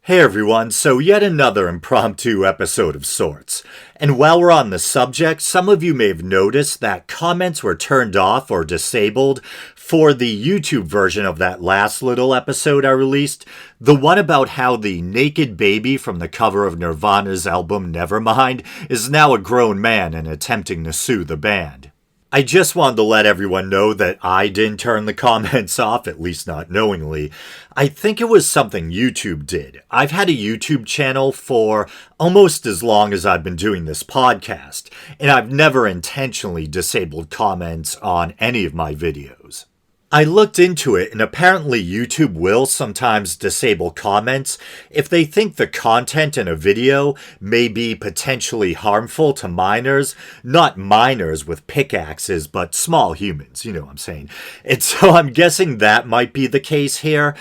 Hey everyone, so yet another impromptu episode of sorts. And while we're on the subject, some of you may have noticed that comments were turned off or disabled for the YouTube version of that last little episode I released. The one about how the naked baby from the cover of Nirvana's album Nevermind is now a grown man and attempting to sue the band. I just wanted to let everyone know that I didn't turn the comments off, at least not knowingly. I think it was something YouTube did. I've had a YouTube channel for almost as long as I've been doing this podcast, and I've never intentionally disabled comments on any of my videos. I looked into it, and apparently YouTube will sometimes disable comments if they think the content in a video may be potentially harmful to minors. Not minors with pickaxes, but small humans, you know what I'm saying. And so I'm guessing that might be the case here,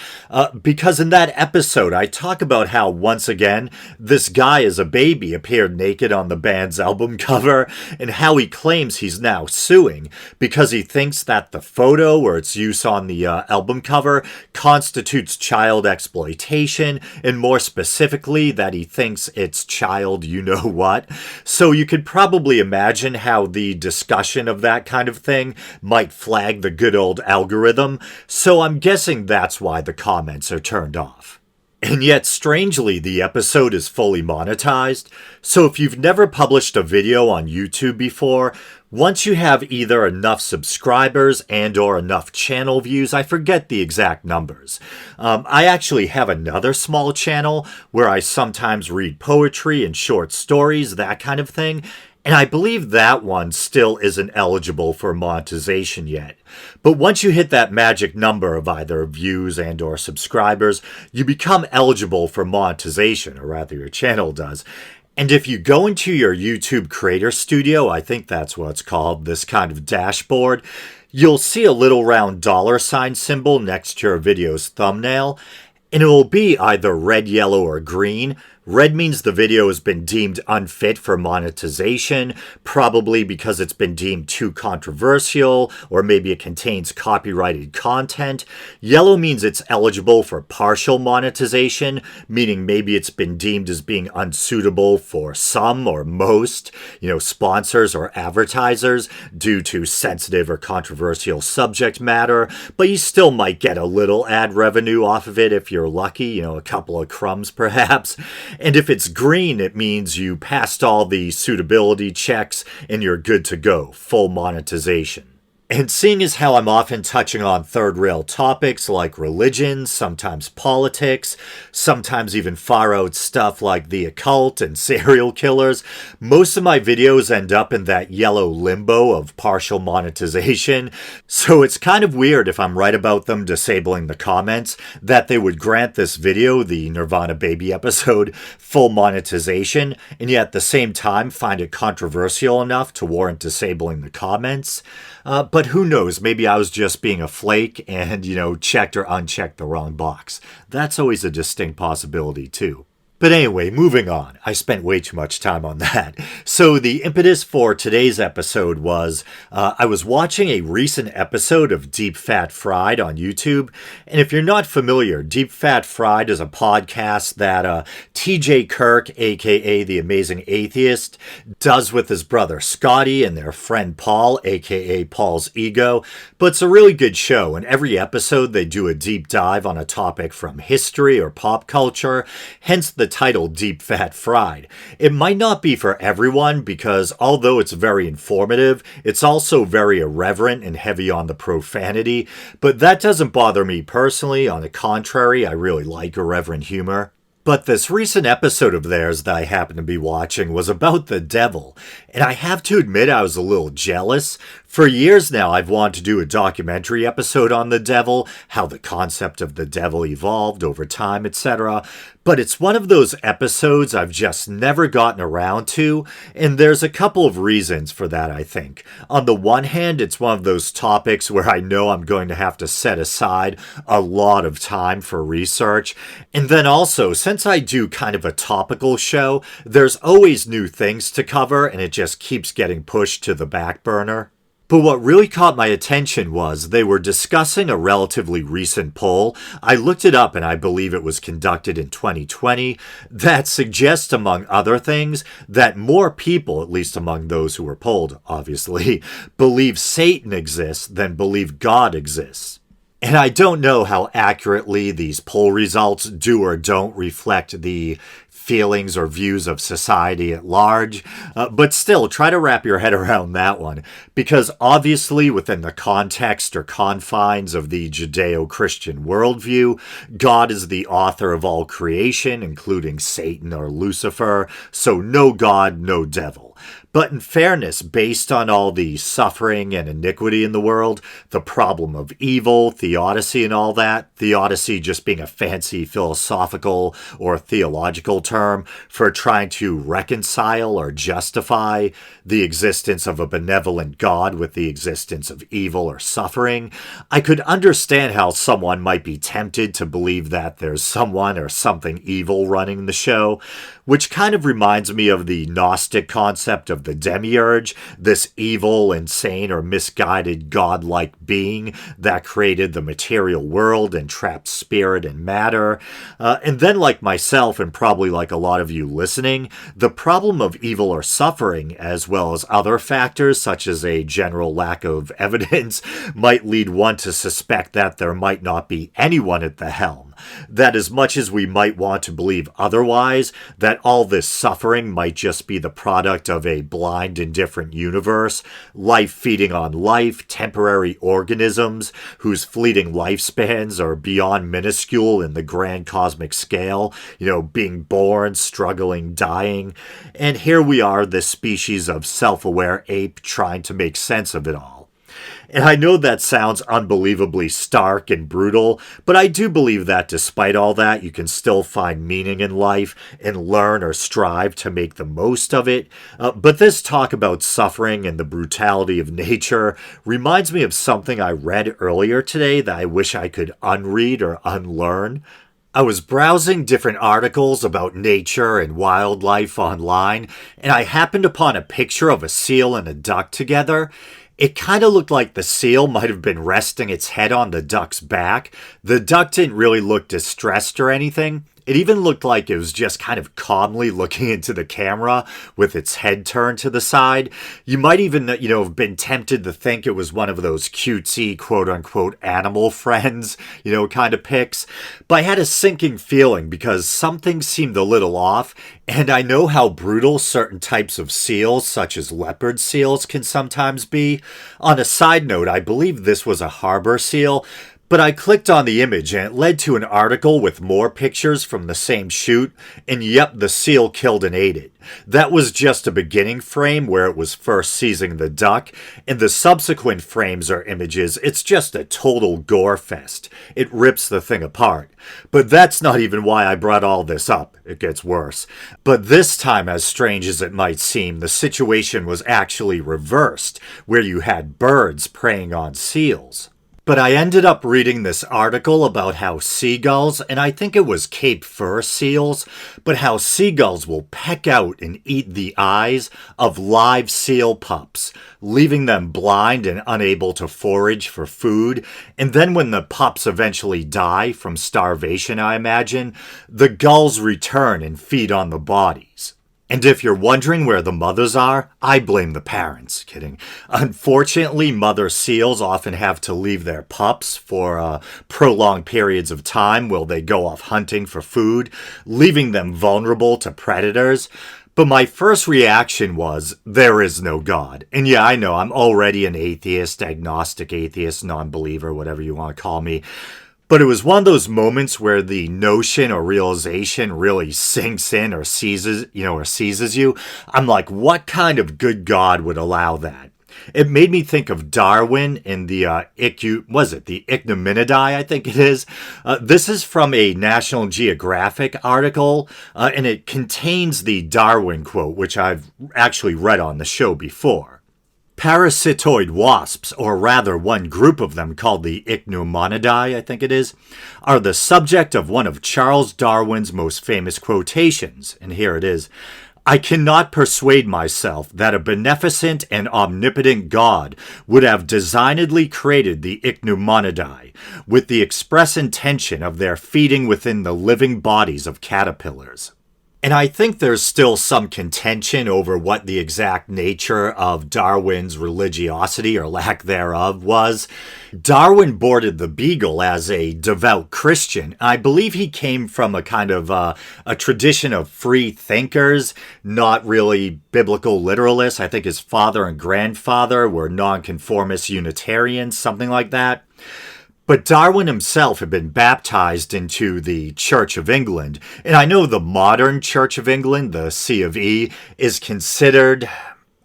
because in that episode I talk about how, once again, this guy as a baby appeared naked on the band's album cover, and how he claims he's now suing because he thinks that the photo or its use on the album cover constitutes child exploitation, and more specifically that he thinks it's child you-know-what. So you could probably imagine how the discussion of that kind of thing might flag the good old algorithm, so I'm guessing that's why the comments are turned off. And yet, strangely, the episode is fully monetized, so if you've never published a video on YouTube before, once you have either enough subscribers and or enough channel views, I forget the exact numbers. I actually have another small channel where I sometimes read poetry and short stories, that kind of thing, and I believe that one still isn't eligible for monetization yet. But once you hit that magic number of either views and or subscribers, you become eligible for monetization, or rather your channel does. And if you go into your YouTube Creator Studio, I think that's what it's called, this kind of dashboard, you'll see a little round $ symbol next to your video's thumbnail, and it will be either red, yellow, or green. Red means the video has been deemed unfit for monetization, probably because it's been deemed too controversial, or maybe it contains copyrighted content. Yellow means it's eligible for partial monetization, meaning maybe it's been deemed as being unsuitable for some or most, sponsors or advertisers due to sensitive or controversial subject matter, but you still might get a little ad revenue off of it if you're lucky, a couple of crumbs perhaps. And if it's green, it means you passed all the suitability checks and you're good to go, full monetization. And seeing as how I'm often touching on third rail topics like religion, sometimes politics, sometimes even far out stuff like the occult and serial killers, most of my videos end up in that yellow limbo of partial monetization. So it's kind of weird if I'm right about them disabling the comments that they would grant this video, the Nirvana Baby episode, full monetization, and yet at the same time find it controversial enough to warrant disabling the comments. But who knows, maybe I was just being a flake and, checked or unchecked the wrong box. That's always a distinct possibility too. But anyway, moving on. I spent way too much time on that. So the impetus for today's episode was, I was watching a recent episode of Deep Fat Fried on YouTube. And if you're not familiar, Deep Fat Fried is a podcast that TJ Kirk, aka The Amazing Atheist, does with his brother Scotty and their friend Paul, aka Paul's Ego. But it's a really good show, and every episode they do a deep dive on a topic from history or pop culture, hence the title Deep Fat Fried. It might not be for everyone because although it's very informative, it's also very irreverent and heavy on the profanity, but that doesn't bother me personally. On the contrary, I really like irreverent humor. But this recent episode of theirs that I happened to be watching was about the devil, and I have to admit I was a little jealous. For years now, I've wanted to do a documentary episode on the devil, how the concept of the devil evolved over time, etc. But it's one of those episodes I've just never gotten around to, and there's a couple of reasons for that, I think. On the one hand, it's one of those topics where I know I'm going to have to set aside a lot of time for research, and then also, since I do kind of a topical show, there's always new things to cover, and it just keeps getting pushed to the back burner. But what really caught my attention was they were discussing a relatively recent poll. I looked it up and I believe it was conducted in 2020 that suggests, among other things, that more people, at least among those who were polled, obviously, believe Satan exists than believe God exists. And I don't know how accurately these poll results do or don't reflect the feelings or views of society at large, but still try to wrap your head around that one, because obviously within the context or confines of the Judeo-Christian worldview, God is the author of all creation, including Satan or Lucifer, so no God, no devil. But in fairness, based on all the suffering and iniquity in the world, the problem of evil, theodicy and all that, theodicy just being a fancy philosophical or theological term for trying to reconcile or justify the existence of a benevolent God with the existence of evil or suffering, I could understand how someone might be tempted to believe that there's someone or something evil running the show, which kind of reminds me of the Gnostic concept of the demiurge, this evil, insane, or misguided godlike being that created the material world and trapped spirit and matter. And then, like myself, and probably like a lot of you listening, the problem of evil or suffering, as well as other factors such as a general lack of evidence, might lead one to suspect that there might not be anyone at the helm. That as much as we might want to believe otherwise, that all this suffering might just be the product of a blind, indifferent universe, life feeding on life, temporary organisms whose fleeting lifespans are beyond minuscule in the grand cosmic scale, being born, struggling, dying, and here we are, this species of self-aware ape trying to make sense of it all. And I know that sounds unbelievably stark and brutal, but I do believe that despite all that, you can still find meaning in life and learn or strive to make the most of it. But this talk about suffering and the brutality of nature reminds me of something I read earlier today that I wish I could unread or unlearn. I was browsing different articles about nature and wildlife online, and I happened upon a picture of a seal and a duck together. It kind of looked like the seal might have been resting its head on the duck's back. The duck didn't really look distressed or anything. It even looked like it was just kind of calmly looking into the camera with its head turned to the side. You might even, have been tempted to think it was one of those cutesy, quote-unquote, animal friends, kind of pics. But I had a sinking feeling because something seemed a little off, and I know how brutal certain types of seals, such as leopard seals, can sometimes be. On a side note, I believe this was a harbor seal, but I clicked on the image and it led to an article with more pictures from the same shoot, and yep, the seal killed and ate it. That was just a beginning frame where it was first seizing the duck. In the subsequent frames or images, it's just a total gore fest. It rips the thing apart. But that's not even why I brought all this up. It gets worse. But this time, as strange as it might seem, the situation was actually reversed, where you had birds preying on seals. But I ended up reading this article about how seagulls, and I think it was Cape Fur seals, but how seagulls will peck out and eat the eyes of live seal pups, leaving them blind and unable to forage for food. And then when the pups eventually die from starvation, I imagine, the gulls return and feed on the bodies. And if you're wondering where the mothers are, I blame the parents. Kidding. Unfortunately, mother seals often have to leave their pups for prolonged periods of time while they go off hunting for food, leaving them vulnerable to predators. But my first reaction was, there is no God. And yeah, I know, I'm already an atheist, agnostic atheist, non-believer, whatever you want to call me. But it was one of those moments where the notion or realization really sinks in or seizes you. I'm like, what kind of good God would allow that? It made me think of Darwin in the the Ignominidae, I think it is. This is from a National Geographic article, and it contains the Darwin quote, which I've actually read on the show before. Parasitoid wasps, or rather one group of them called the Ichneumonidae, I think it is, are the subject of one of Charles Darwin's most famous quotations, and here it is. I cannot persuade myself that a beneficent and omnipotent God would have designedly created the Ichneumonidae with the express intention of their feeding within the living bodies of caterpillars. And I think there's still some contention over what the exact nature of Darwin's religiosity or lack thereof was. Darwin boarded the Beagle as a devout Christian. I believe he came from a kind of a tradition of free thinkers, not really biblical literalists. I think his father and grandfather were nonconformist Unitarians, something like that. But Darwin himself had been baptized into the Church of England. And I know the modern Church of England, the C of E, is considered,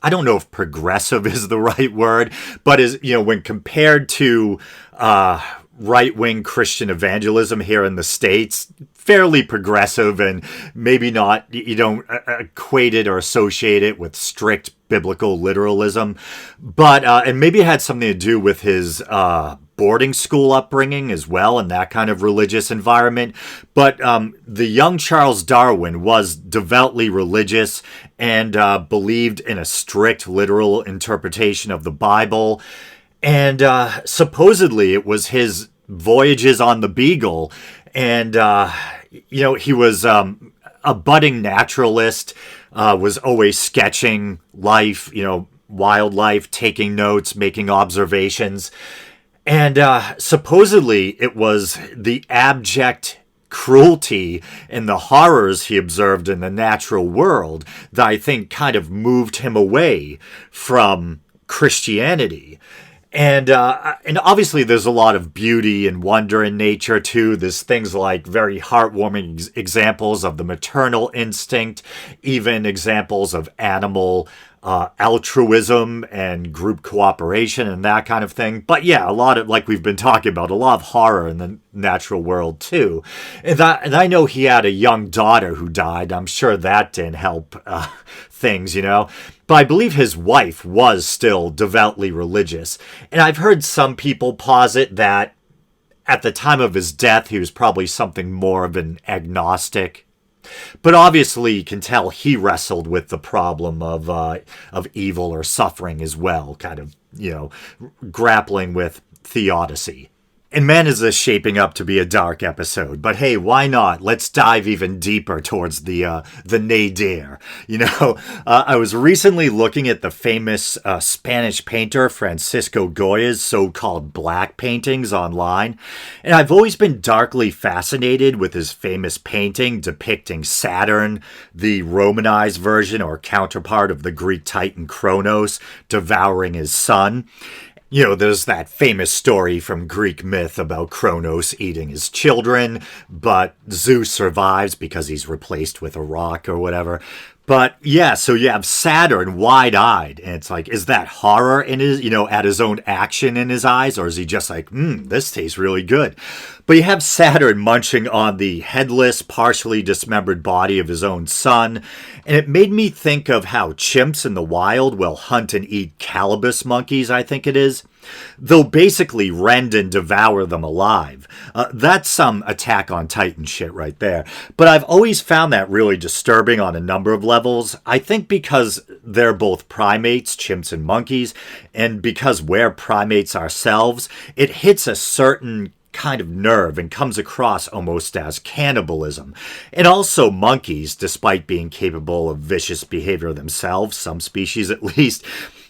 I don't know if progressive is the right word, but is, when compared to right-wing Christian evangelism here in the States, fairly progressive, and maybe not, you don't equate it or associate it with strict biblical literalism. But, and maybe it had something to do with his boarding school upbringing as well, and that kind of religious environment. But the young Charles Darwin was devoutly religious and believed in a strict literal interpretation of the Bible. And supposedly it was his voyages on the Beagle, and he was a budding naturalist, was always sketching life, wildlife, taking notes, making observations. And supposedly it was the abject cruelty and the horrors he observed in the natural world that I think kind of moved him away from Christianity. And obviously there's a lot of beauty and wonder in nature too. There's things like very heartwarming examples of the maternal instinct, even examples of animal altruism and group cooperation and that kind of thing. But yeah, a lot of, like we've been talking about, a lot of horror in the natural world too. And I know he had a young daughter who died. I'm sure that didn't help things, But I believe his wife was still devoutly religious. And I've heard some people posit that at the time of his death, he was probably something more of an agnostic. But obviously, you can tell he wrestled with the problem of evil or suffering as well, kind of, grappling with Theodicy. And man, is this shaping up to be a dark episode. But hey, why not? Let's dive even deeper towards the nadir. I was recently looking at the famous Spanish painter Francisco Goya's so-called black paintings online. And I've always been darkly fascinated with his famous painting depicting Saturn, the Romanized version or counterpart of the Greek titan Kronos, devouring his son. There's that famous story from Greek myth about Kronos eating his children, but Zeus survives because he's replaced with a rock or whatever. But yeah, so you have Saturn wide-eyed, and it's like, is that horror in his, at his own action in his eyes, or is he just like, this tastes really good? But you have Saturn munching on the headless, partially dismembered body of his own son, and it made me think of how chimps in the wild will hunt and eat Calabus monkeys, I think it is. They'll basically rend and devour them alive. That's some Attack on Titan shit right there. But I've always found that really disturbing on a number of levels. I think because they're both primates, chimps and monkeys, and because we're primates ourselves, it hits a certain kind of nerve and comes across almost as cannibalism. And also monkeys, despite being capable of vicious behavior themselves, some species at least,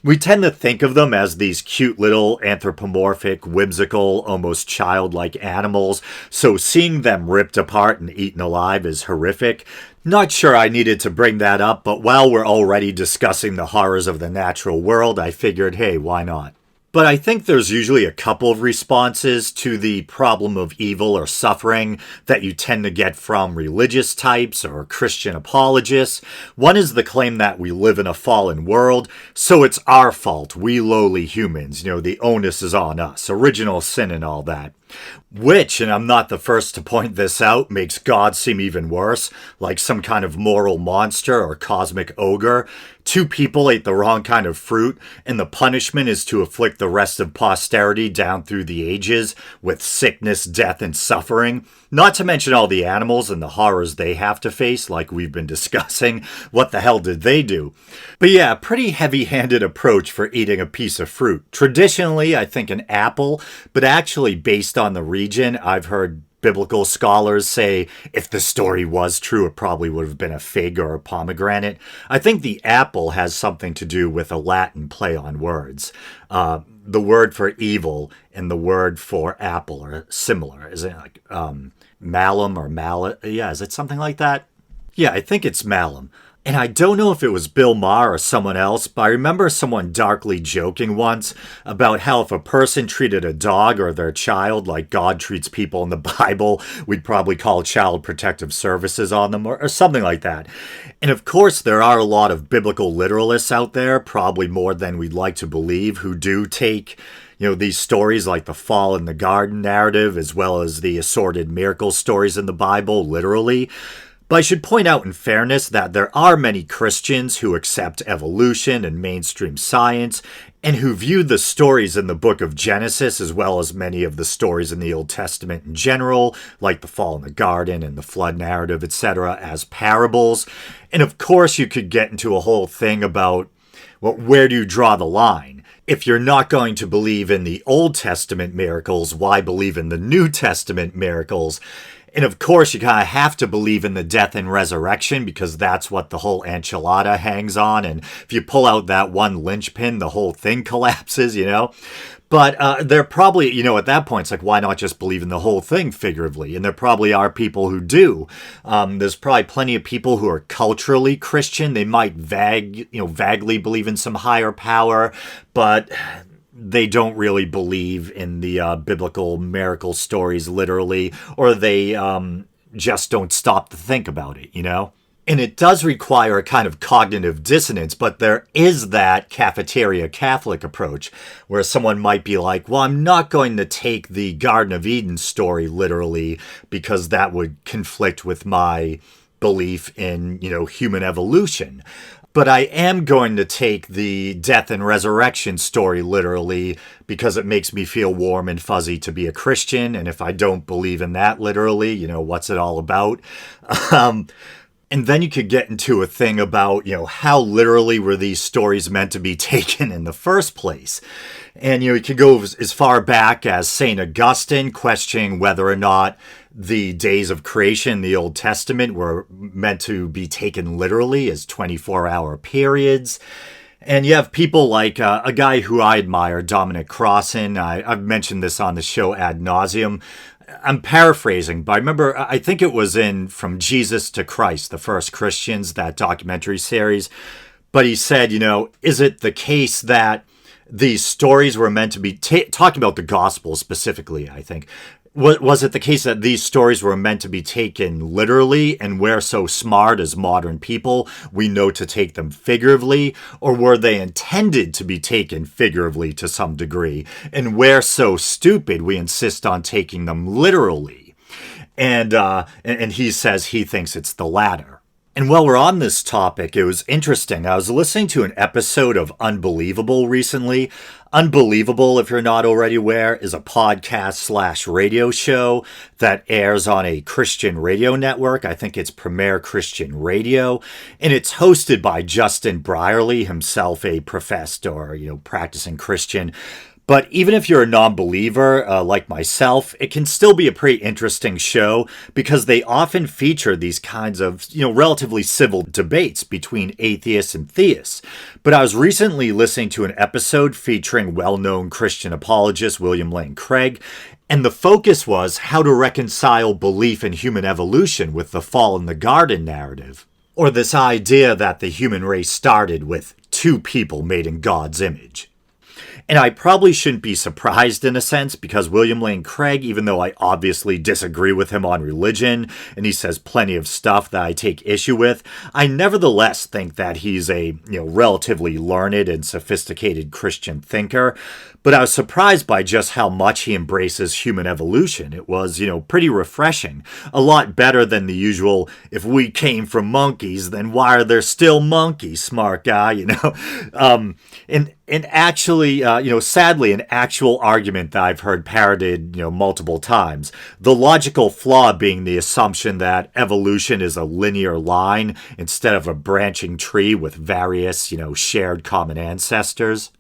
we tend to think of them as these cute little anthropomorphic, whimsical, almost childlike animals, so seeing them ripped apart and eaten alive is horrific. Not sure I needed to bring that up, but while we're already discussing the horrors of the natural world, I figured, hey, why not? But I think there's usually a couple of responses to the problem of evil or suffering that you tend to get from religious types or Christian apologists. One is the claim that we live in a fallen world, so it's our fault, we lowly humans. The onus is on us, original sin and all that. Which, and I'm not the first to point this out, makes God seem even worse, like some kind of moral monster or cosmic ogre. Two people ate the wrong kind of fruit, and the punishment is to afflict the rest of posterity down through the ages with sickness, death, and suffering. Not to mention all the animals and the horrors they have to face, like we've been discussing. What the hell did they do? But yeah, pretty heavy-handed approach for eating a piece of fruit. Traditionally, I think an apple, but actually based on the region, I've heard biblical scholars say if the story was true, it probably would have been a fig or a pomegranate. I think the apple has something to do with a Latin play on words. The word for evil and the word for apple are similar. Is it like malum or mallet? Yeah, is it something like that? Yeah, I think it's malum. And I don't know if it was Bill Maher or someone else, but I remember someone darkly joking once about how if a person treated a dog or their child like God treats people in the Bible, we'd probably call Child Protective Services on them or something like that. And of course, there are a lot of biblical literalists out there, probably more than we'd like to believe, who do take these stories like the fall in the garden narrative, as well as the assorted miracle stories in the Bible, literally. But I should point out in fairness that there are many Christians who accept evolution and mainstream science, and who view the stories in the book of Genesis, as well as many of the stories in the Old Testament in general, like the fall in the garden and the flood narrative, etc., as parables. And of course, you could get into a whole thing about, well, where do you draw the line? If you're not going to believe in the Old Testament miracles, why believe in the New Testament miracles? And of course, you kind of have to believe in the death and resurrection because that's what the whole enchilada hangs on. And if you pull out that one linchpin, the whole thing collapses, But there probably, at that point, it's like, why not just believe in the whole thing figuratively? And there probably are people who do. There's probably plenty of people who are culturally Christian. They might vaguely believe in some higher power, but they don't really believe in the biblical miracle stories literally, or they just don't stop to think about it, And it does require a kind of cognitive dissonance, but there is that cafeteria Catholic approach where someone might be like, well, I'm not going to take the Garden of Eden story literally because that would conflict with my belief in, human evolution. But I am going to take the death and resurrection story literally because it makes me feel warm and fuzzy to be a Christian. And if I don't believe in that literally, what's it all about? And then you could get into a thing about, how literally were these stories meant to be taken in the first place? And, you could go as far back as St. Augustine questioning whether or not the days of creation in the Old Testament were meant to be taken literally as 24-hour periods. And you have people like a guy who I admire, Dominic Crossan. I've mentioned this on the show ad nauseum. I'm paraphrasing, but I think it was in From Jesus to Christ, the First Christians, that documentary series. But he said, is it the case that these stories were meant to be, talking about the gospel specifically, I think, was it the case that these stories were meant to be taken literally and we're so smart as modern people we know to take them figuratively, or were they intended to be taken figuratively to some degree and we're so stupid we insist on taking them literally? And he says he thinks it's the latter. And while we're on this topic, it was interesting. I was listening to an episode of Unbelievable recently. Unbelievable, if you're not already aware, is a podcast/radio show that airs on a Christian radio network. I think it's Premier Christian Radio. And it's hosted by Justin Brierley, himself a professed or, practicing Christian. But even if you're a non-believer like myself, it can still be a pretty interesting show because they often feature these kinds of, relatively civil debates between atheists and theists. But I was recently listening to an episode featuring well-known Christian apologist William Lane Craig, and the focus was how to reconcile belief in human evolution with the fall in the garden narrative, or this idea that the human race started with two people made in God's image. And I probably shouldn't be surprised in a sense because William Lane Craig, even though I obviously disagree with him on religion and he says plenty of stuff that I take issue with, I nevertheless think that he's a relatively learned and sophisticated Christian thinker. But I was surprised by just how much he embraces human evolution. It was, pretty refreshing. A lot better than the usual, if we came from monkeys, then why are there still monkeys, smart guy, And actually, sadly, an actual argument that I've heard parroted, multiple times. The logical flaw being the assumption that evolution is a linear line instead of a branching tree with various, shared common ancestors.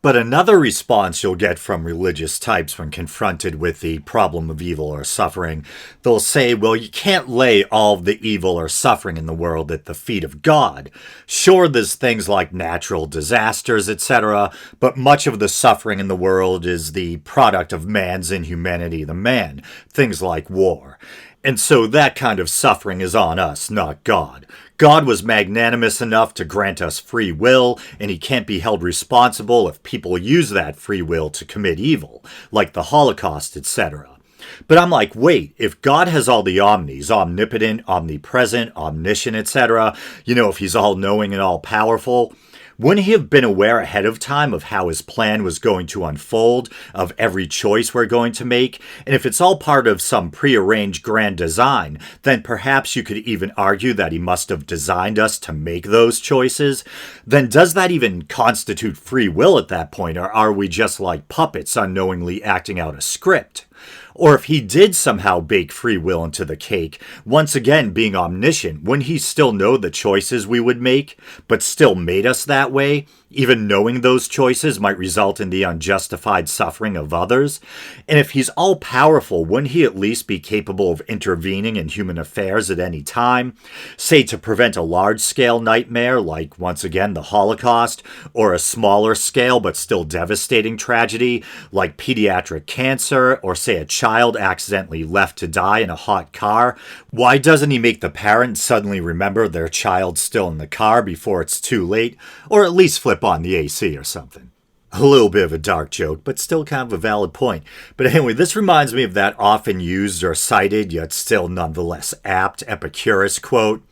But another response you'll get from religious types when confronted with the problem of evil or suffering, they'll say, well, you can't lay all of the evil or suffering in the world at the feet of God. Sure, there's things like natural disasters, etc., but much of the suffering in the world is the product of man's inhumanity, the man, things like war. And so that kind of suffering is on us, not God. God was magnanimous enough to grant us free will, and he can't be held responsible if people use that free will to commit evil, like the Holocaust, etc. But I'm like, wait, if God has all the omnis, omnipotent, omnipresent, omniscient, etc., if he's all-knowing and all-powerful, wouldn't he have been aware ahead of time of how his plan was going to unfold, of every choice we're going to make? And if it's all part of some prearranged grand design, then perhaps you could even argue that he must have designed us to make those choices. Then does that even constitute free will at that point, or are we just like puppets unknowingly acting out a script? Or if he did somehow bake free will into the cake, once again being omniscient, wouldn't he still know the choices we would make, but still made us that way, even knowing those choices might result in the unjustified suffering of others? And if he's all-powerful, wouldn't he at least be capable of intervening in human affairs at any time, say to prevent a large-scale nightmare like, once again, the Holocaust, or a smaller scale but still devastating tragedy like pediatric cancer, or say a child accidentally left to die in a hot car? Why doesn't he make the parent suddenly remember their child's still in the car before it's too late, or at least flip on the AC or something? A little bit of a dark joke, but still kind of a valid point. But anyway, this reminds me of that often used or cited, yet still nonetheless apt Epicurus quote,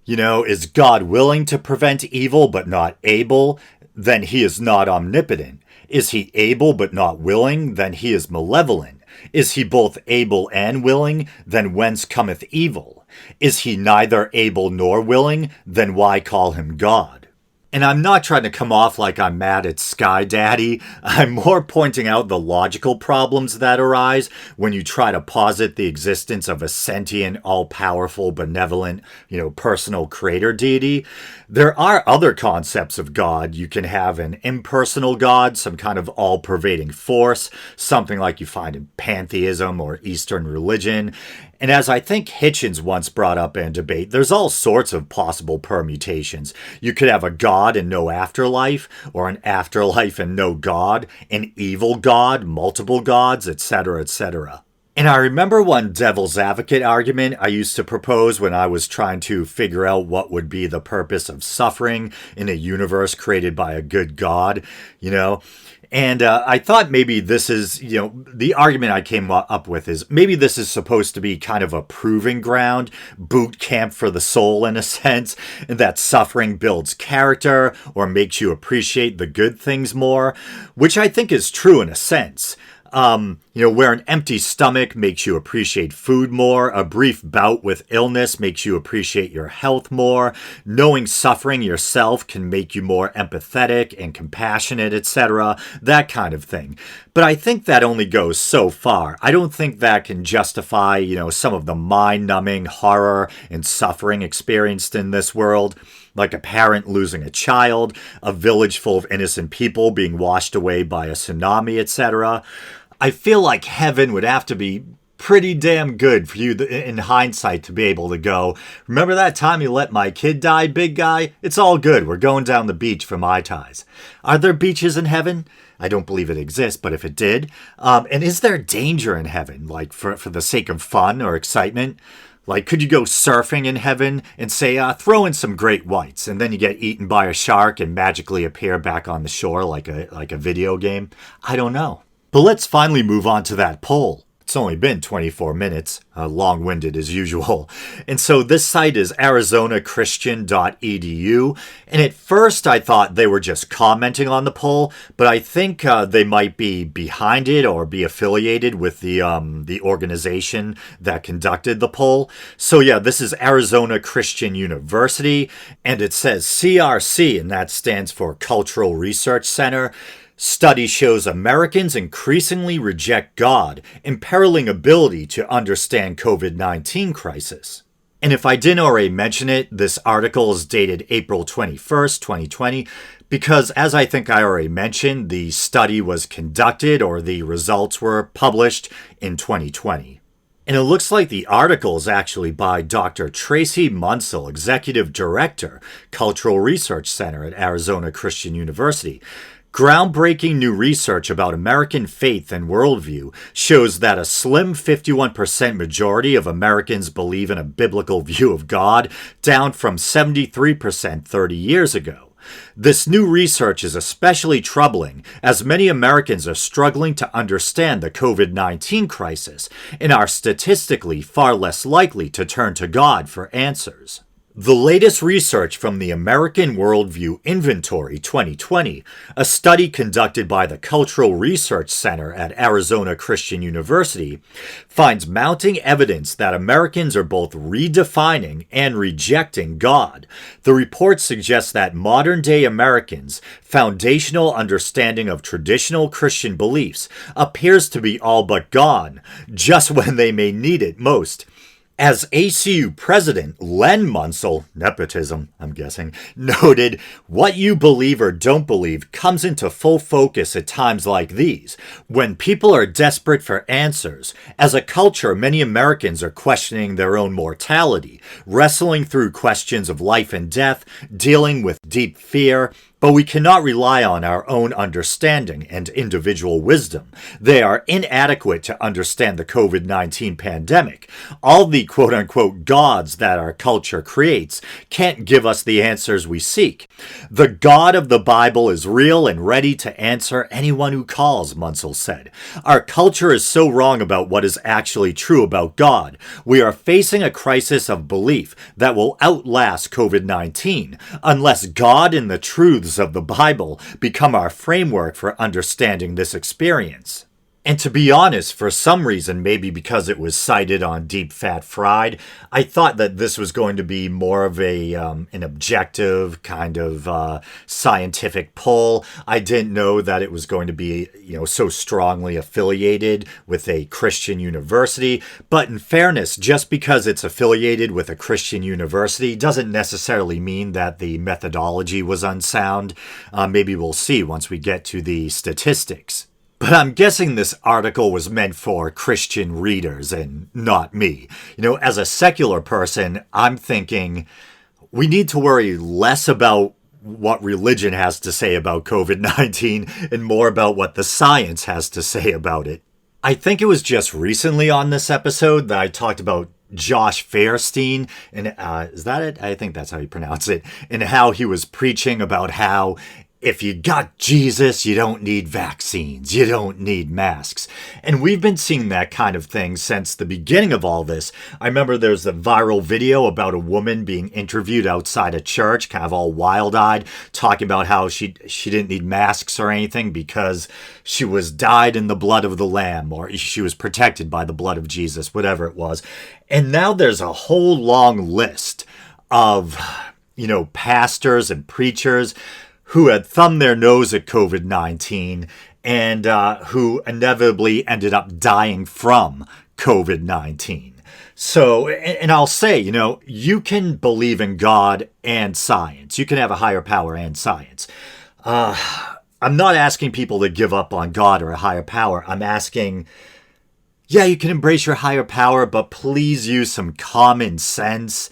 is God willing to prevent evil but not able? Then he is not omnipotent. Is he able but not willing? Then he is malevolent. Is he both able and willing? Then whence cometh evil? Is he neither able nor willing? Then why call him God? And I'm not trying to come off like I'm mad at Sky Daddy. I'm more pointing out the logical problems that arise when you try to posit the existence of a sentient, all-powerful, benevolent, personal creator deity. There are other concepts of God. You can have an impersonal God, some kind of all-pervading force, something like you find in pantheism or Eastern religion. And as I think Hitchens once brought up in debate, there's all sorts of possible permutations. You could have a God and no afterlife, or an afterlife and no God, an evil God, multiple gods, etc., etc. And I remember one devil's advocate argument I used to propose when I was trying to figure out what would be the purpose of suffering in a universe created by a good God, And I thought maybe this is, the argument I came up with is maybe this is supposed to be kind of a proving ground, boot camp for the soul in a sense, and that suffering builds character or makes you appreciate the good things more, which I think is true in a sense. Where an empty stomach makes you appreciate food more, a brief bout with illness makes you appreciate your health more, knowing suffering yourself can make you more empathetic and compassionate, etc., that kind of thing. But I think that only goes so far. I don't think that can justify, some of the mind-numbing horror and suffering experienced in this world, like a parent losing a child, a village full of innocent people being washed away by a tsunami, etc. I feel like heaven would have to be pretty damn good for you in hindsight to be able to go, remember that time you let my kid die, big guy? It's all good. We're going down the beach for Mai Tais. Are there beaches in heaven? I don't believe it exists, but if it did. And is there danger in heaven, like for the sake of fun or excitement? Like, could you go surfing in heaven and say, throw in some great whites, and then you get eaten by a shark and magically appear back on the shore like a video game? I don't know. But let's finally move on to that poll. It's only been 24 minutes, long-winded as usual. And so this site is arizonachristian.edu. And at first I thought they were just commenting on the poll, but I think they might be behind it or be affiliated with the organization that conducted the poll. So yeah, this is Arizona Christian University, and it says CRC, and that stands for Cultural Research Center. Study shows Americans increasingly reject God, imperiling ability to understand COVID-19 crisis. And if I didn't already mention it, this article is dated April 21st, 2020, because as I think I already mentioned, the study was conducted or the results were published in 2020. And it looks like the article is actually by Dr. Tracy Munsell, Executive Director, Cultural Research Center at Arizona Christian University. Groundbreaking new research about American faith and worldview shows that a slim 51% majority of Americans believe in a biblical view of God, down from 73% 30 years ago. This new research is especially troubling as many Americans are struggling to understand the COVID-19 crisis and are statistically far less likely to turn to God for answers. The latest research from the American Worldview Inventory 2020, a study conducted by the Cultural Research Center at Arizona Christian University, finds mounting evidence that Americans are both redefining and rejecting God. The report suggests that modern-day Americans' foundational understanding of traditional Christian beliefs appears to be all but gone, just when they may need it most. As ACU President Len Munsell, nepotism, I'm guessing, noted, what you believe or don't believe comes into full focus at times like these, when people are desperate for answers. As a culture, many Americans are questioning their own mortality, wrestling through questions of life and death, dealing with deep fear, but we cannot rely on our own understanding and individual wisdom. They are inadequate to understand the COVID-19 pandemic. All the quote-unquote gods that our culture creates can't give us the answers we seek. The God of the Bible is real and ready to answer anyone who calls, Munsell said. Our culture is so wrong about what is actually true about God. We are facing a crisis of belief that will outlast COVID-19 unless God and the truths of the Bible become our framework for understanding this experience. And to be honest, for some reason, maybe because it was cited on Deep Fat Fried, I thought that this was going to be more of an objective kind of scientific poll. I didn't know that it was going to be, so strongly affiliated with a Christian university. But in fairness, just because it's affiliated with a Christian university doesn't necessarily mean that the methodology was unsound. Maybe we'll see once we get to the statistics. But I'm guessing this article was meant for Christian readers and not me. As a secular person, I'm thinking we need to worry less about what religion has to say about COVID-19 and more about what the science has to say about it. I think it was just recently on this episode that I talked about Josh Fairstein, and is that it? I think that's how you pronounce it, and how he was preaching about how if you got Jesus, you don't need vaccines, you don't need masks. And we've been seeing that kind of thing since the beginning of all this. I remember there's a viral video about a woman being interviewed outside a church, kind of all wild-eyed, talking about how she didn't need masks or anything because she was dyed in the blood of the Lamb, or she was protected by the blood of Jesus, whatever it was. And now there's a whole long list of, pastors and preachers who had thumbed their nose at COVID-19 and who inevitably ended up dying from COVID-19. So, and I'll say, you can believe in God and science. You can have a higher power and science. I'm not asking people to give up on God or a higher power. I'm asking, yeah, you can embrace your higher power, but please use some common sense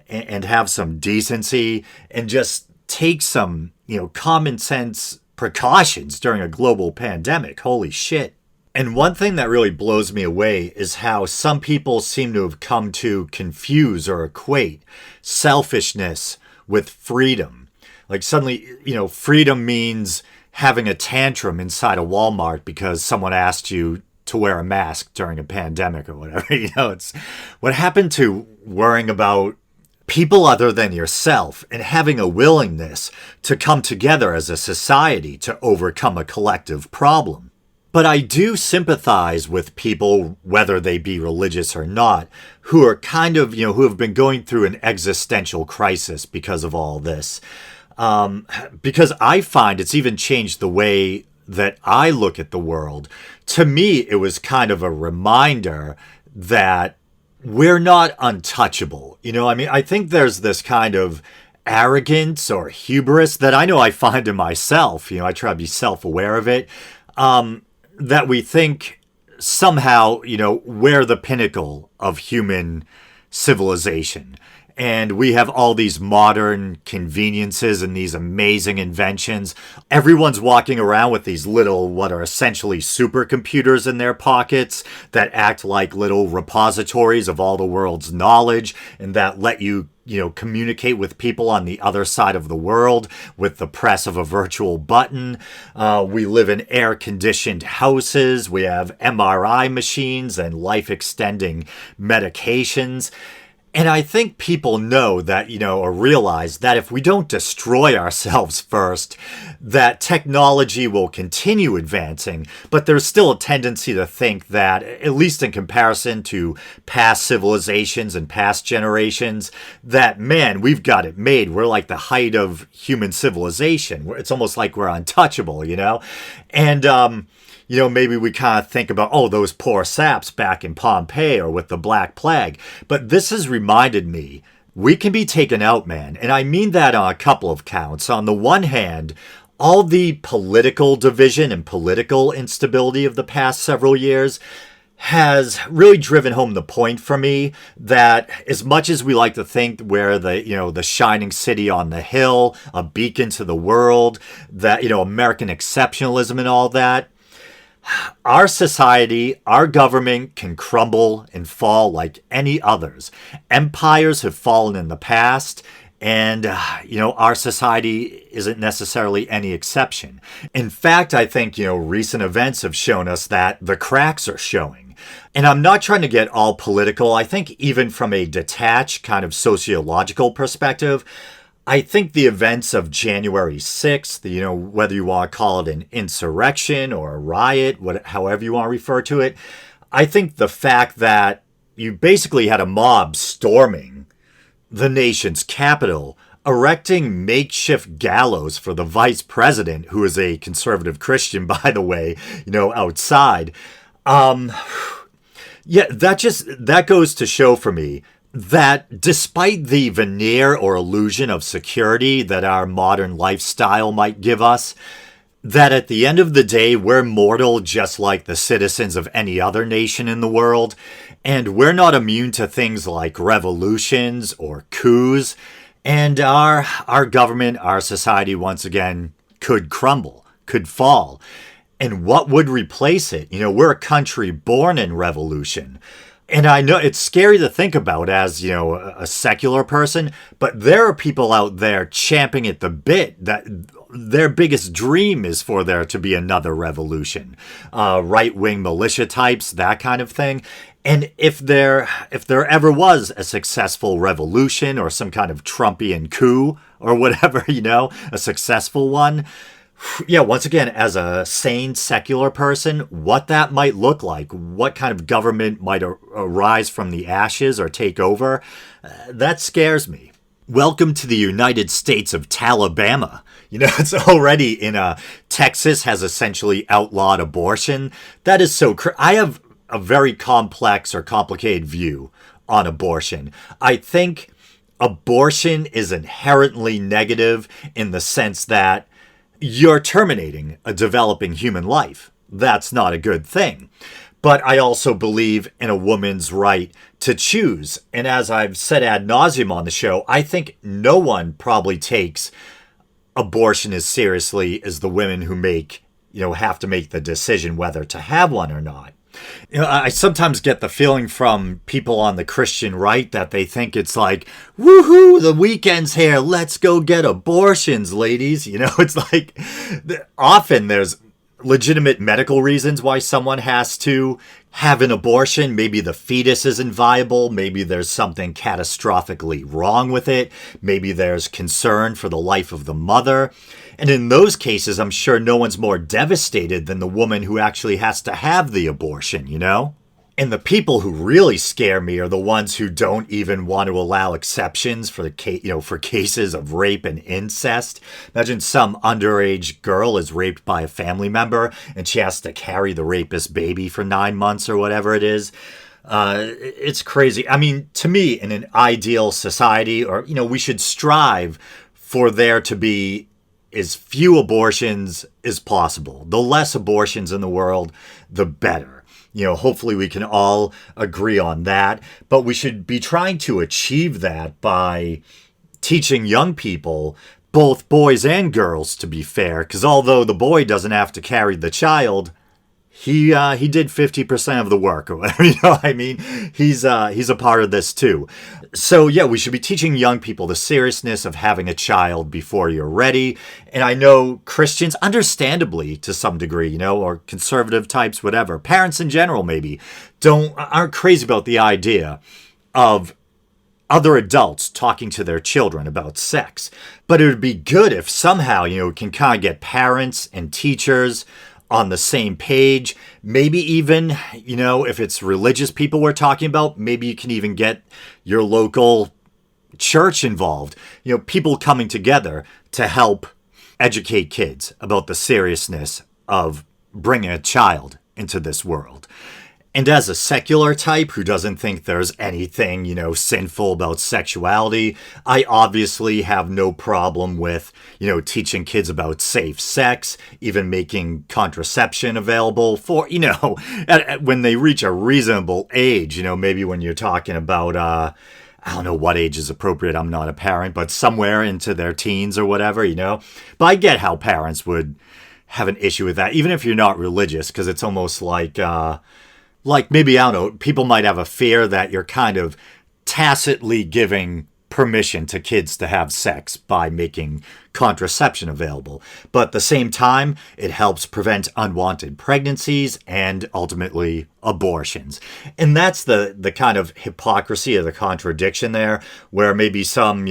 and have some decency and just take some, common sense precautions during a global pandemic. Holy shit. And one thing that really blows me away is how some people seem to have come to confuse or equate selfishness with freedom. Like suddenly, freedom means having a tantrum inside a Walmart because someone asked you to wear a mask during a pandemic or whatever. It's what happened to worrying about people other than yourself and having a willingness to come together as a society to overcome a collective problem. But I do sympathize with people, whether they be religious or not, who are kind of, who have been going through an existential crisis because of all this. Because I find it's even changed the way that I look at the world. To me, it was kind of a reminder that we're not untouchable. I think there's this kind of arrogance or hubris that I know I find in myself. I try to be self-aware of it. That we think somehow, we're the pinnacle of human civilization. And we have all these modern conveniences and these amazing inventions. Everyone's walking around with these little, what are essentially supercomputers in their pockets that act like little repositories of all the world's knowledge and that let you, communicate with people on the other side of the world with the press of a virtual button. We live in air-conditioned houses. We have MRI machines and life-extending medications. And I think people know that, or realize that if we don't destroy ourselves first, that technology will continue advancing. But there's still a tendency to think that, at least in comparison to past civilizations and past generations, that, man, we've got it made. We're like the height of human civilization. It's almost like we're untouchable, And, maybe we kind of think about, those poor saps back in Pompeii or with the Black Plague. But this has reminded me, we can be taken out, man. And I mean that on a couple of counts. On the one hand, all the political division and political instability of the past several years has really driven home the point for me that as much as we like to think we're the shining city on the hill, a beacon to the world, that, American exceptionalism and all that, our society, our government can crumble and fall like any others. Empires have fallen in the past, and, our society isn't necessarily any exception. In fact, I think, recent events have shown us that the cracks are showing. And I'm not trying to get all political. I think even from a detached kind of sociological perspective, I think the events of January 6th, whether you want to call it an insurrection or a riot, however you want to refer to it, I think the fact that you basically had a mob storming the nation's capital, erecting makeshift gallows for the vice president, who is a conservative Christian, by the way, outside. That goes to show for me that despite the veneer or illusion of security that our modern lifestyle might give us, that at the end of the day, we're mortal just like the citizens of any other nation in the world, and we're not immune to things like revolutions or coups, and our government, our society, once again, could crumble, could fall. And what would replace it? We're a country born in revolution. And I know it's scary to think about as, a secular person, but there are people out there champing at the bit that their biggest dream is for there to be another revolution. Right-wing militia types, that kind of thing. And if there ever was a successful revolution or some kind of Trumpian coup or whatever, a successful one, yeah, once again, as a sane, secular person, what that might look like, what kind of government might arise from the ashes or take over, that scares me. Welcome to the United States of Talabama. It's already in Texas has essentially outlawed abortion. That is so I have a very complex or complicated view on abortion. I think abortion is inherently negative in the sense that you're terminating a developing human life. That's not a good thing. But I also believe in a woman's right to choose. And as I've said ad nauseum on the show, I think no one probably takes abortion as seriously as the women who make have to make the decision whether to have one or not. I sometimes get the feeling from people on the Christian right that they think it's like, woohoo, the weekend's here, let's go get abortions, ladies. It's like often there's legitimate medical reasons why someone has to have an abortion. Maybe the fetus isn't viable. Maybe there's something catastrophically wrong with it. Maybe there's concern for the life of the mother. And in those cases, I'm sure no one's more devastated than the woman who actually has to have the abortion, And the people who really scare me are the ones who don't even want to allow exceptions for for cases of rape and incest. Imagine some underage girl is raped by a family member and she has to carry the rapist's baby for 9 months or whatever it is. It's crazy. I mean, to me, in an ideal society, or we should strive for there to be as few abortions as possible. The less abortions in the world, the better. Hopefully we can all agree on that, but we should be trying to achieve that by teaching young people, both boys and girls, to be fair, because although the boy doesn't have to carry the child, he did 50% of the work or whatever, what I mean? He's a part of this too. So yeah, we should be teaching young people the seriousness of having a child before you're ready. And I know Christians, understandably to some degree, or conservative types, whatever, parents in general maybe, aren't crazy about the idea of other adults talking to their children about sex. But it would be good if somehow, we can kind of get parents and teachers on the same page. Maybe even, if it's religious people we're talking about, maybe you can even get your local church involved. People coming together to help educate kids about the seriousness of bringing a child into this world. And as a secular type who doesn't think there's anything, sinful about sexuality, I obviously have no problem with, teaching kids about safe sex, even making contraception available for, when they reach a reasonable age, maybe when you're talking about, I don't know what age is appropriate. I'm not a parent, but somewhere into their teens or whatever, But I get how parents would have an issue with that, even if you're not religious, because it's almost like maybe, I don't know, people might have a fear that you're kind of tacitly giving permission to kids to have sex by making contraception available. But at the same time, it helps prevent unwanted pregnancies and ultimately abortions. And that's the kind of hypocrisy or the contradiction there, where maybe some,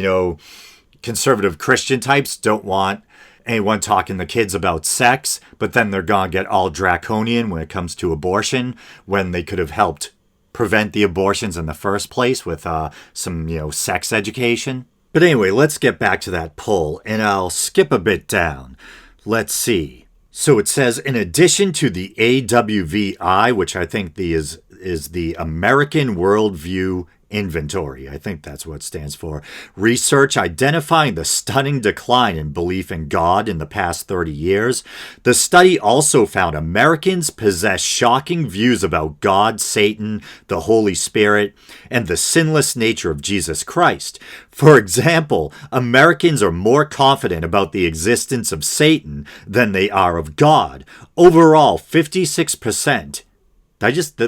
conservative Christian types don't want anyone talking to kids about sex, but then they're gonna get all draconian when it comes to abortion, when they could have helped prevent the abortions in the first place with some, sex education. But anyway, let's get back to that poll, and I'll skip a bit down. Let's see. So it says, in addition to the AWVI, which I think is the American Worldview Inventory, I think that's what it stands for, research identifying the stunning decline in belief in God in the past 30 years, the study also found Americans possess shocking views about God, Satan, the Holy Spirit, and the sinless nature of Jesus Christ. For example, Americans are more confident about the existence of Satan than they are of God. Overall, 56%.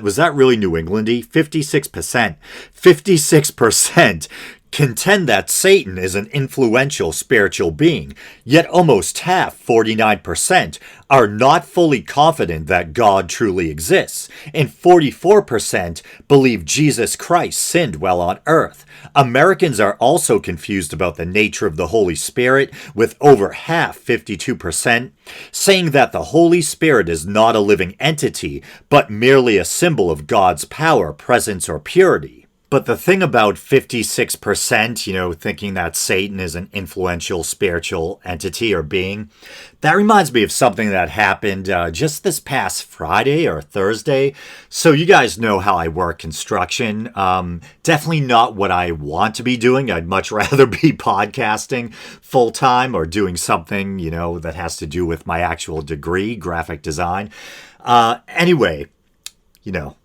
Was that really New Englandy? 56%. 56% contend that Satan is an influential spiritual being, yet almost half, 49%, are not fully confident that God truly exists, and 44% believe Jesus Christ sinned while on earth. Americans are also confused about the nature of the Holy Spirit, with over half, 52%, saying that the Holy Spirit is not a living entity, but merely a symbol of God's power, presence, or purity. But the thing about 56%, thinking that Satan is an influential spiritual entity or being, that reminds me of something that happened just this past Friday or Thursday. So you guys know how I work construction. Definitely not what I want to be doing. I'd much rather be podcasting full time or doing something, that has to do with my actual degree, graphic design. Anyway,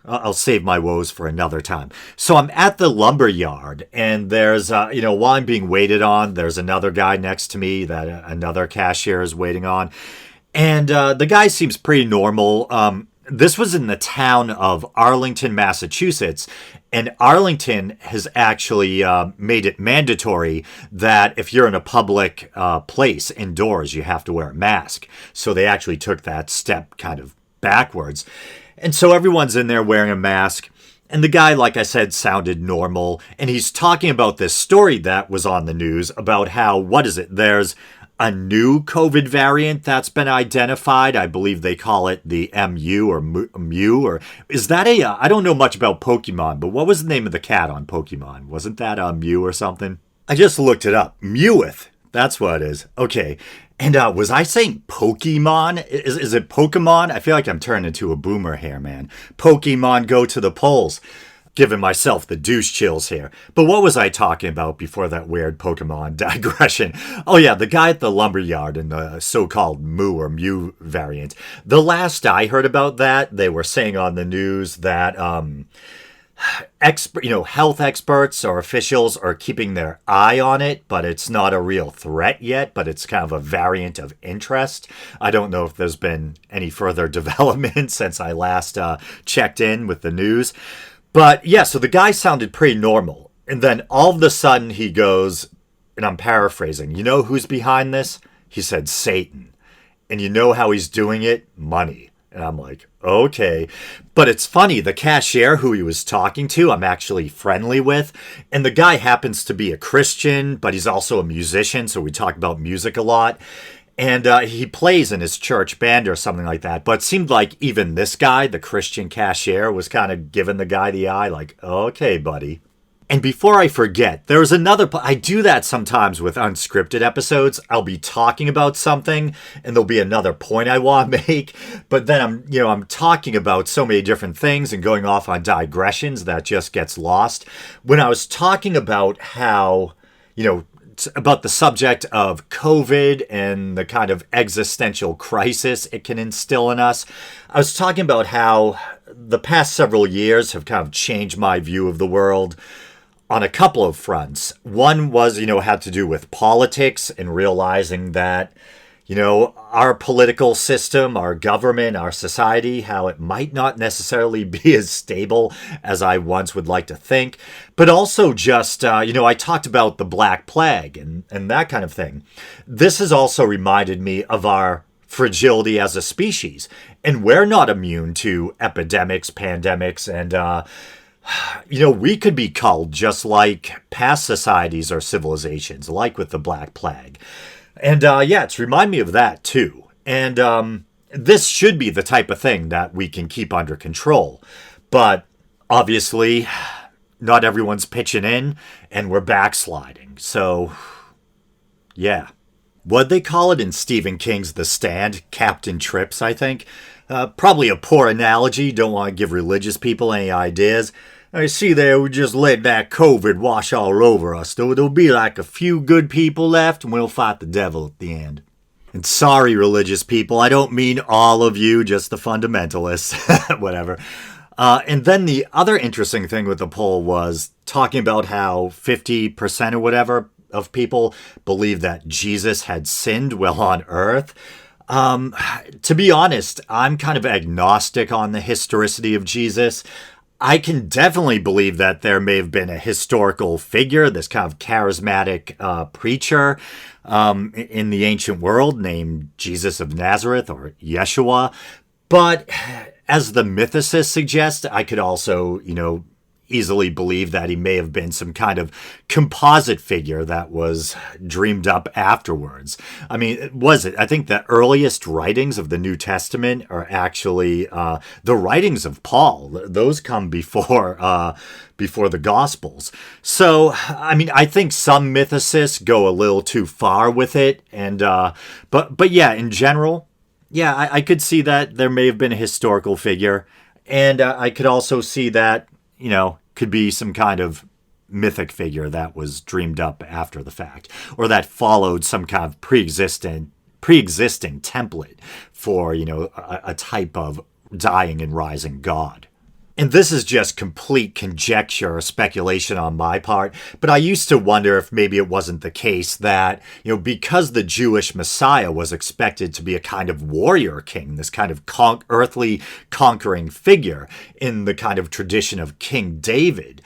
I'll save my woes for another time. So I'm at the lumber yard, and there's, while I'm being waited on, there's another guy next to me that another cashier is waiting on. And the guy seems pretty normal. This was in the town of Arlington, Massachusetts. And Arlington has actually made it mandatory that if you're in a public place indoors, you have to wear a mask. So they actually took that step kind of backwards. And so everyone's in there wearing a mask. And the guy, like I said, sounded normal. And he's talking about this story that was on the news about how, what is it? There's a new COVID variant that's been identified. I believe they call it the MU or Mew, or is that I don't know much about Pokemon, but what was the name of the cat on Pokemon? Wasn't that a Mew or something? I just looked it up. Mewith. That's what it is. Okay. And was I saying Pokemon? Is it Pokemon? I feel like I'm turning into a boomer here, man. Pokemon go to the polls. Giving myself the douche chills here. But what was I talking about before that weird Pokemon digression? Oh yeah, the guy at the lumberyard in the so-called Moo or Mew variant. The last I heard about that, they were saying on the news that health experts or officials are keeping their eye on it, but it's not a real threat yet, but it's kind of a variant of interest. I don't know if there's been any further development since I last checked in with the news. But yeah, so the guy sounded pretty normal. And then all of a sudden he goes, and I'm paraphrasing, you know who's behind this? He said Satan. And you know how he's doing it? Money. And I'm like, okay. But it's funny, the cashier who he was talking to, I'm actually friendly with. And the guy happens to be a Christian, but he's also a musician. So we talk about music a lot. And he plays in his church band or something like that. But it seemed like even this guy, the Christian cashier, was kind of giving the guy the eye, like, okay, buddy. And before I forget, there's I do that sometimes with unscripted episodes. I'll be talking about something and there'll be another point I want to make. But then I'm talking about so many different things and going off on digressions that just gets lost. When I was talking about how, about the subject of COVID and the kind of existential crisis it can instill in us, I was talking about how the past several years have kind of changed my view of the world on a couple of fronts. One was, had to do with politics and realizing that, our political system, our government, our society, how it might not necessarily be as stable as I once would like to think. But also just, I talked about the Black Plague and that kind of thing. This has also reminded me of our fragility as a species. And we're not immune to epidemics, pandemics, and, we could be culled just like past societies or civilizations, like with the Black Plague. And it's remind me of that too. And this should be the type of thing that we can keep under control. But obviously, not everyone's pitching in, and we're backsliding. So, yeah. What'd they call it in Stephen King's The Stand? Captain Trips, I think. Probably a poor analogy. Don't want to give religious people any ideas. I see there, we just let that COVID wash all over us. There'll be like a few good people left, and we'll fight the devil at the end. And sorry, religious people, I don't mean all of you, just the fundamentalists. Whatever. And then the other interesting thing with the poll was talking about how 50% or whatever of people believe that Jesus had sinned while on earth. To be honest, I'm kind of agnostic on the historicity of Jesus. I can definitely believe that there may have been a historical figure, this kind of charismatic preacher in the ancient world named Jesus of Nazareth or Yeshua. But as the mythicists suggest, I could also, easily believe that he may have been some kind of composite figure that was dreamed up afterwards. I mean, was it? I think the earliest writings of the New Testament are actually the writings of Paul. Those come before the Gospels. So, I mean, I think some mythicists go a little too far with it, and but yeah, in general, yeah, I could see that there may have been a historical figure, and I could also see that, could be some kind of mythic figure that was dreamed up after the fact, or that followed some kind of pre-existing template for, a type of dying and rising God. And this is just complete conjecture or speculation on my part, but I used to wonder if maybe it wasn't the case that, because the Jewish Messiah was expected to be a kind of warrior king, this kind of earthly conquering figure in the kind of tradition of King David,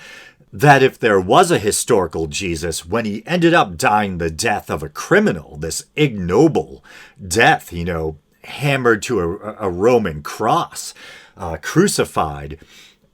that if there was a historical Jesus, when he ended up dying the death of a criminal, this ignoble death, hammered to a Roman cross, crucified,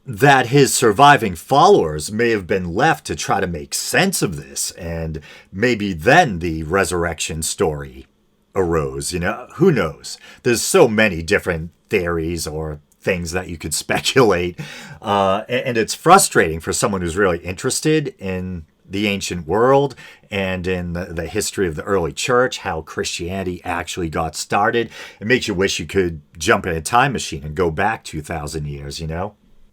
that his surviving followers may have been left to try to make sense of this, and maybe then the resurrection story arose. Who knows? There's so many different theories or things that you could speculate, and it's frustrating for someone who's really interested in the ancient world and in the history of the early church, how Christianity actually got started. It makes you wish you could jump in a time machine and go back 2,000 years,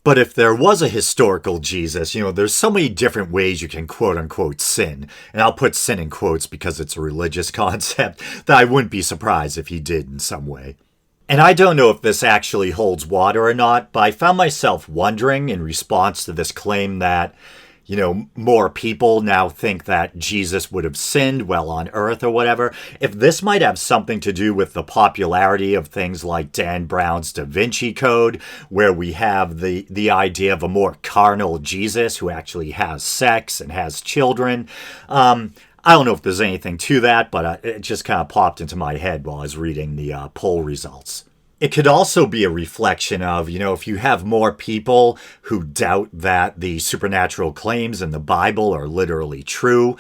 But if there was a historical Jesus, there's so many different ways you can quote unquote sin. And I'll put sin in quotes because it's a religious concept that I wouldn't be surprised if he did in some way. And I don't know if this actually holds water or not, but I found myself wondering in response to this claim that, more people now think that Jesus would have sinned while on earth or whatever, if this might have something to do with the popularity of things like Dan Brown's Da Vinci Code, where we have the idea of a more carnal Jesus who actually has sex and has children. I don't know if there's anything to that, but it just kind of popped into my head while I was reading the poll results. It could also be a reflection of, if you have more people who doubt that the supernatural claims in the Bible are literally true,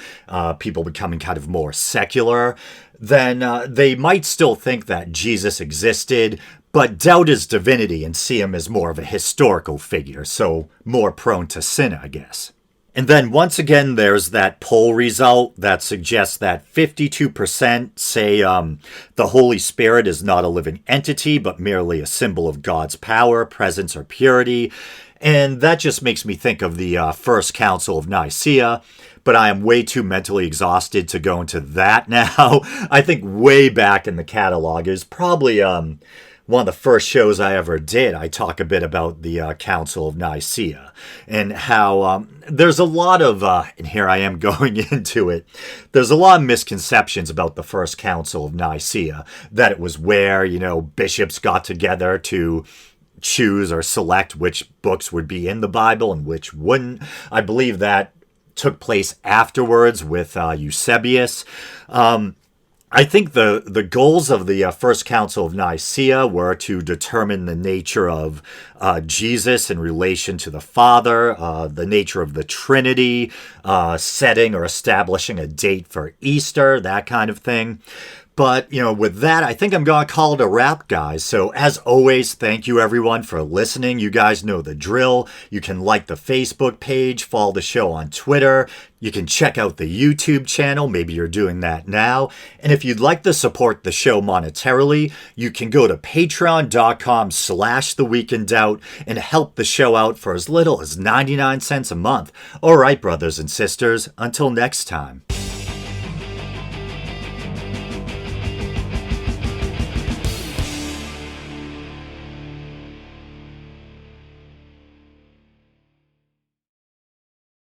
people becoming kind of more secular, then they might still think that Jesus existed, but doubt his divinity and see him as more of a historical figure, so more prone to sin, I guess. And then once again, there's that poll result that suggests that 52% say the Holy Spirit is not a living entity, but merely a symbol of God's power, presence, or purity. And that just makes me think of the First Council of Nicaea. But I am way too mentally exhausted to go into that now. I think way back in the catalog is probably one of the first shows I ever did. I talk a bit about the Council of Nicaea and how there's a lot of, and here I am going into it, there's a lot of misconceptions about the First Council of Nicaea, that it was where, bishops got together to choose or select which books would be in the Bible and which wouldn't. I believe that took place afterwards with Eusebius. I think the goals of the First Council of Nicaea were to determine the nature of Jesus in relation to the Father, the nature of the Trinity, setting or establishing a date for Easter, that kind of thing. But, with that, I think I'm going to call it a wrap, guys. So, as always, thank you, everyone, for listening. You guys know the drill. You can like the Facebook page, follow the show on Twitter. You can check out the YouTube channel. Maybe you're doing that now. And if you'd like to support the show monetarily, you can go to patreon.com/theweekindoubt and help the show out for as little as 99 cents a month. All right, brothers and sisters, until next time.